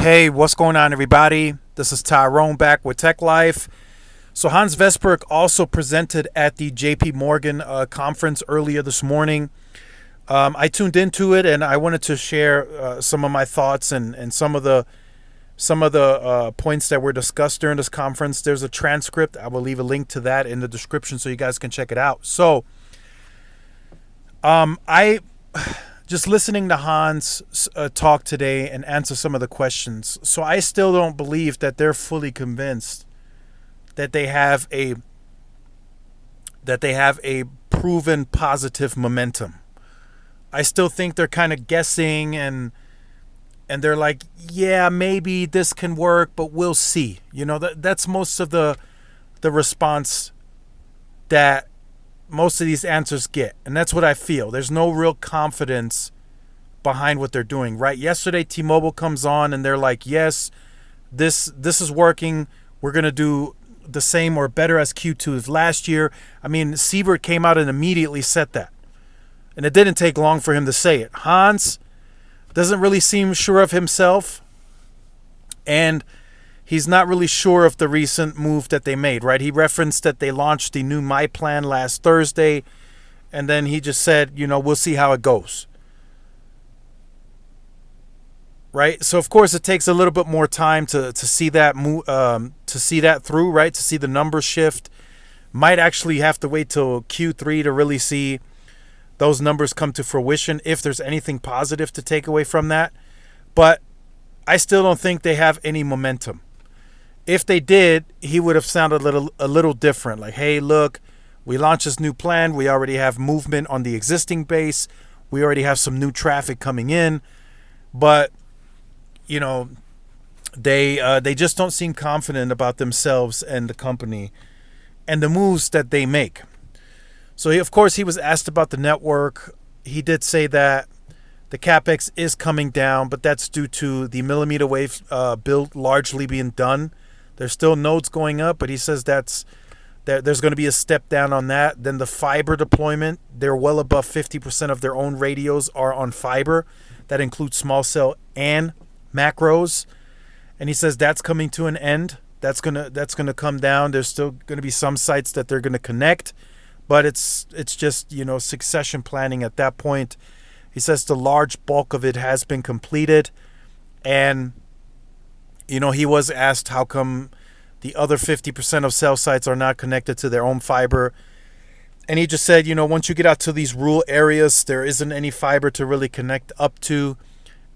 Hey, what's going on, everybody? This is Tyrone back with Tech Life. So Hans Vestberg also presented at the JP Morgan conference earlier this morning. I tuned into it and I wanted to share some of my thoughts and some of the points that were discussed during this conference. There's a transcript. I will leave a link to that in the description so you guys can check it out. So I just listening to Hans talk today and answer some of the questions. So I still don't believe that they're fully convinced that they have a proven positive momentum. I still think they're kind of guessing and they're like, yeah, maybe this can work, but we'll see. That's most of the response that most of these answers get. And that's what I feel. There's no real confidence behind what they're doing, right? Yesterday, T-Mobile comes on and they're like, yes, this is working. We're going to do the same or better as Q2 of last year. I mean, Siebert came out and immediately said that. And it didn't take long for him to say it. Hans doesn't really seem sure of himself. And he's not really sure of the recent move that they made, right? He referenced that they launched the new My Plan last Thursday, and then he just said, we'll see how it goes. Right? So of course it takes a little bit more time to see that through, right? To see the numbers shift. Might actually have to wait till Q3 to really see those numbers come to fruition if there's anything positive to take away from that. But I still don't think they have any momentum. If they did, he would have sounded a little different. Like, hey, look, we launched this new plan. We already have movement on the existing base. We already have some new traffic coming in. But, they just don't seem confident about themselves and the company and the moves that they make. So, of course, he was asked about the network. He did say that the CapEx is coming down, but that's due to the millimeter wave build largely being done. There's still nodes going up, but he says there's going to be a step down on that. Then the fiber deployment, they're well above 50% of their own radios are on fiber. That includes small cell and macros. And he says that's coming to an end. That's gonna come down. There's still going to be some sites that they're going to connect, but it's just succession planning at that point. He says the large bulk of it has been completed, and he was asked how come the other 50% of cell sites are not connected to their own fiber. And he just said, once you get out to these rural areas, there isn't any fiber to really connect up to.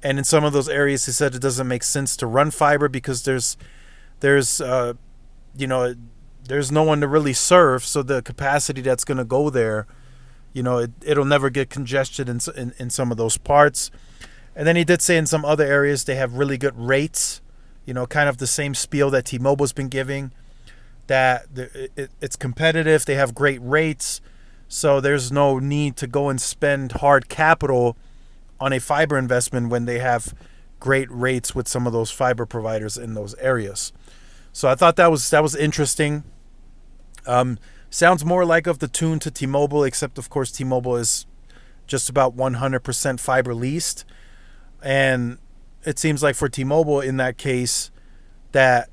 And in some of those areas, he said it doesn't make sense to run fiber because there's no one to really serve. So the capacity that's going to go there, it'll never get congested in some of those parts. And then he did say in some other areas they have really good rates. Kind of the same spiel that T-Mobile's been giving, that it's competitive, they have great rates, so there's no need to go and spend hard capital on a fiber investment when they have great rates with some of those fiber providers in those areas. So I thought that was interesting. Sounds more like of the tune to T-Mobile, except of course T-Mobile is just about 100% fiber leased, and it seems like for T-Mobile in that case that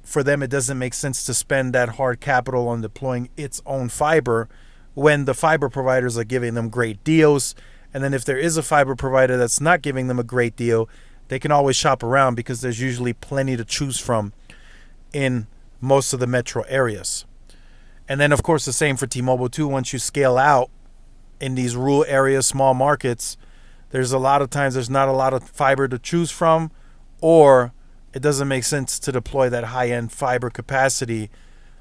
for them it doesn't make sense to spend that hard capital on deploying its own fiber when the fiber providers are giving them great deals. And then if there is a fiber provider that's not giving them a great deal, they can always shop around because there's usually plenty to choose from in most of the metro areas. And then of course the same for T-Mobile too. Once you scale out in these rural areas, small markets, there's a lot of times there's not a lot of fiber to choose from, or it doesn't make sense to deploy that high-end fiber capacity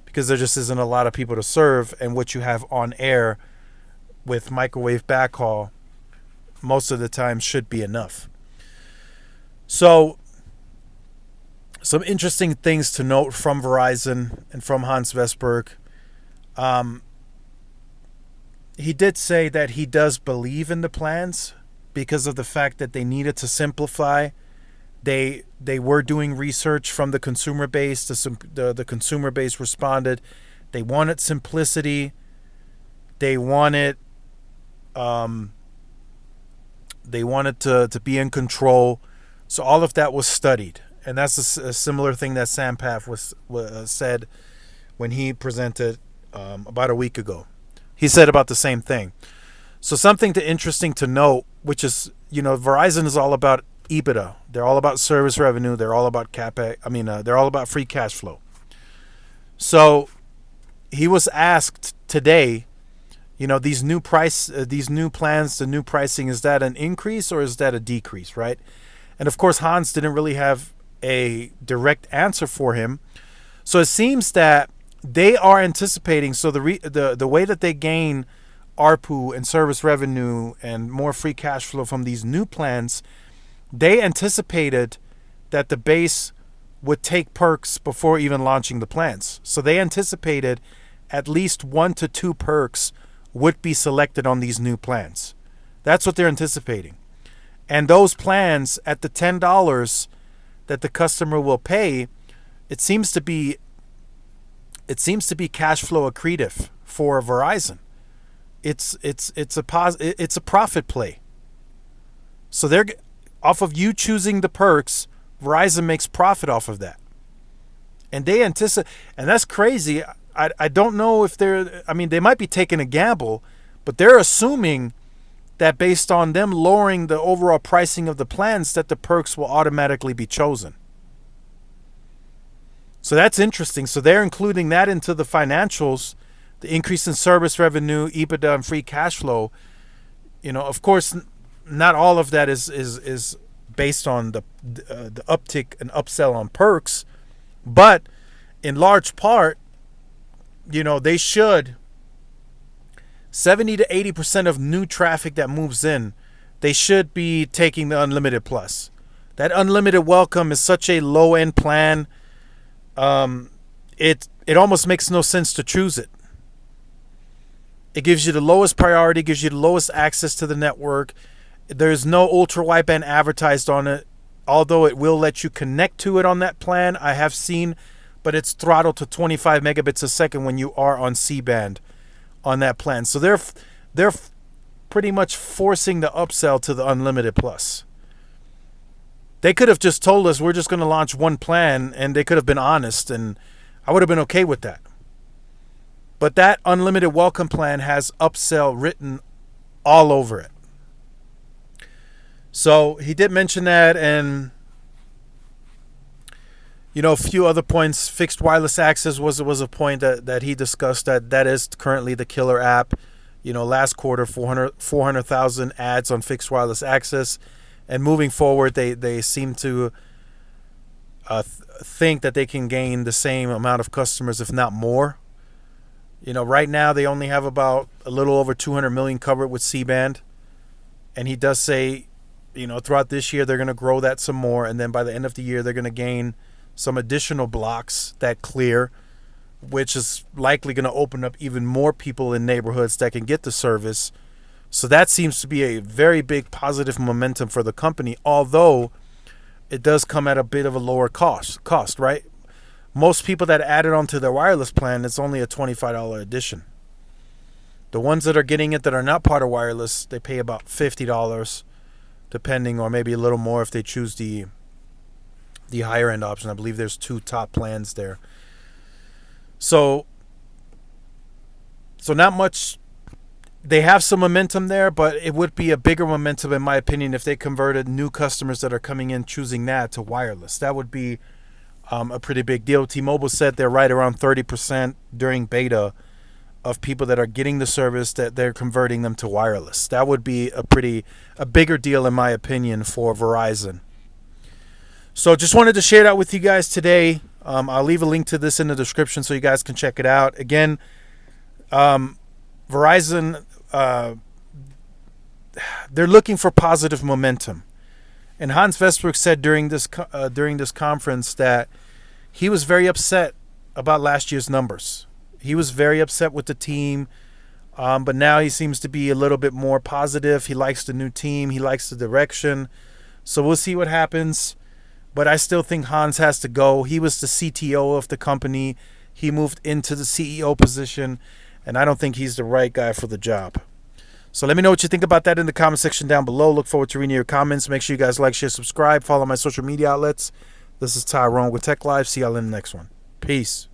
because there just isn't a lot of people to serve, and what you have on air with microwave backhaul most of the time should be enough. So some interesting things to note from Verizon and from Hans Vestberg. He did say that he does believe in the plans because of the fact that they needed to simplify. They were doing research from the consumer base. The consumer base responded. They wanted simplicity. They wanted to be in control. So all of that was studied. And that's a similar thing that Sampath was said when he presented about a week ago. He said about the same thing. So something interesting to note, which is, Verizon is all about EBITDA. They're all about service revenue. They're all about CapEx. They're all about free cash flow. So he was asked today, these new plans, the new pricing, is that an increase or is that a decrease, right? And of course, Hans didn't really have a direct answer for him. So it seems that they are anticipating. So the way that they gain ARPU and service revenue and more free cash flow from these new plans, they anticipated that the base would take perks before even launching the plans. So they anticipated at least 1 to 2 perks would be selected on these new plans. That's what they're anticipating. And those plans at the $10 that the customer will pay, it seems to be cash flow accretive for Verizon. It's a profit play. So they're off of you choosing the perks, Verizon makes profit off of that. And they anticipate, and that's crazy. I don't know if they might be taking a gamble, but they're assuming that based on them lowering the overall pricing of the plans, that the perks will automatically be chosen. So that's interesting. So they're including that into the financials, the increase in service revenue, EBITDA, and free cash flow. Of course, not all of that is based on the uptick and upsell on perks, but in large part, they should 70 to 80% of new traffic that moves in, they should be taking the Unlimited Plus. That Unlimited Welcome is such a low end plan. It almost makes no sense to choose it. It gives you the lowest priority, gives you the lowest access to the network. There's no ultra wideband advertised on it, although it will let you connect to it on that plan. I have seen, but it's throttled to 25 megabits a second when you are on C-band on that plan. So they're pretty much forcing the upsell to the Unlimited Plus. They could have just told us we're just going to launch one plan, and they could have been honest, and I would have been okay with that. But that Unlimited Welcome plan has upsell written all over it. So he did mention that, and a few other points. Fixed wireless access was a point that he discussed, that is currently the killer app. Last quarter, 400,000 ads on fixed wireless access, and moving forward, they seem to think that they can gain the same amount of customers, if not more. Right now they only have about a little over 200 million covered with C-band, and he does say, throughout this year they're going to grow that some more, and then by the end of the year they're going to gain some additional blocks that clear, which is likely going to open up even more people in neighborhoods that can get the service. So that seems to be a very big positive momentum for the company, although it does come at a bit of a lower cost, right? Most people that added onto their wireless plan, it's only a $25 addition. The ones that are getting it that are not part of wireless, they pay about $50, depending, or maybe a little more if they choose the higher end option. I believe there's 2 top plans there. So not much. They have some momentum there, but it would be a bigger momentum, in my opinion, if they converted new customers that are coming in choosing that to wireless. That would be a pretty big deal. T-Mobile said they're right around 30% during beta of people that are getting the service that they're converting them to wireless. That would be a bigger deal, in my opinion, for Verizon. So just wanted to share that with you guys today. I'll leave a link to this in the description so you guys can check it out. Again, Verizon, they're looking for positive momentum. And Hans Vestberg said during this conference that he was very upset about last year's numbers. He was very upset with the team, but now he seems to be a little bit more positive. He likes the new team. He likes the direction. So we'll see what happens. But I still think Hans has to go. He was the CTO of the company. He moved into the CEO position, and I don't think he's the right guy for the job. So let me know what you think about that in the comment section down below. Look forward to reading your comments. Make sure you guys like, share, subscribe, follow my social media outlets. This is Tyrone with Tech Live. See y'all in the next one. Peace.